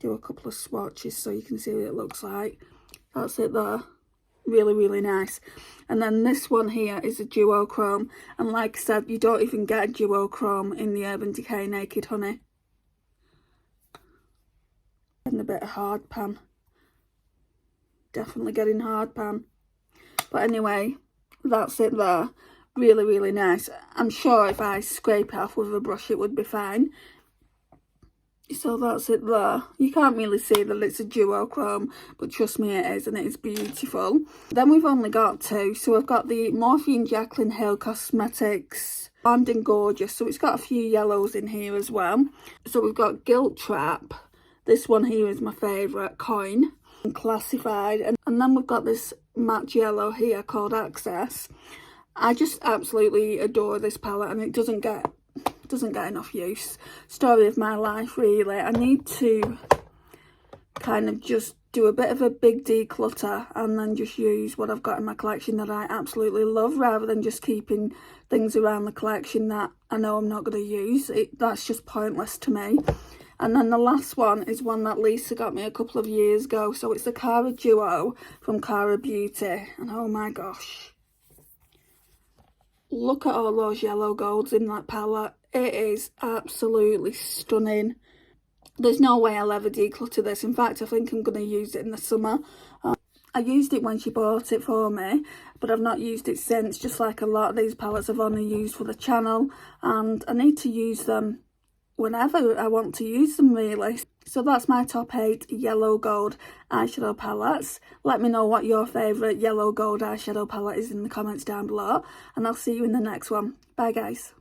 do a couple of swatches so you can see what it looks like. That's it there. Really, really nice. And then this one here is a duochrome, and like I said, you don't even get a duochrome in the Urban Decay Naked Honey. And a bit of hard pan. Definitely getting hard pan. But anyway, that's it there. Really, really nice. I'm sure if I scrape it off with a brush it would be fine. So that's it there. You can't really see that it's a duochrome, but trust me, it is, and it is beautiful. Then we've only got two. So we've got the Morphe and Jaclyn Hill Cosmetics Armed and Gorgeous. So it's got a few yellows in here as well. So we've got Guilt Trap. This one here is my favourite, Coin, and Classified. And then we've got this matte yellow here called Access. I just absolutely adore this palette, and it doesn't get enough use. Story of my life, really. I need to kind of just do a bit of a big declutter and then just use what I've got in my collection that I absolutely love, rather than just keeping things around the collection that I know I'm not going to use. That's just pointless to me. And then the last one is one that Lisa got me a couple of years ago. So it's the Cara Duo from Cara Beauty. And oh my gosh, look at all those yellow golds in that palette. It is absolutely stunning. There's no way I'll ever declutter this. In fact, I think I'm going to use it in the summer. I used it when she bought it for me, but I've not used it since. Just like a lot of these palettes I've only used for the channel, and I need to use them whenever I want to use them, really. So that's my top 8 yellow gold eyeshadow palettes. Let me know what your favourite yellow gold eyeshadow palette is in the comments down below, and I'll see you in the next one. Bye guys.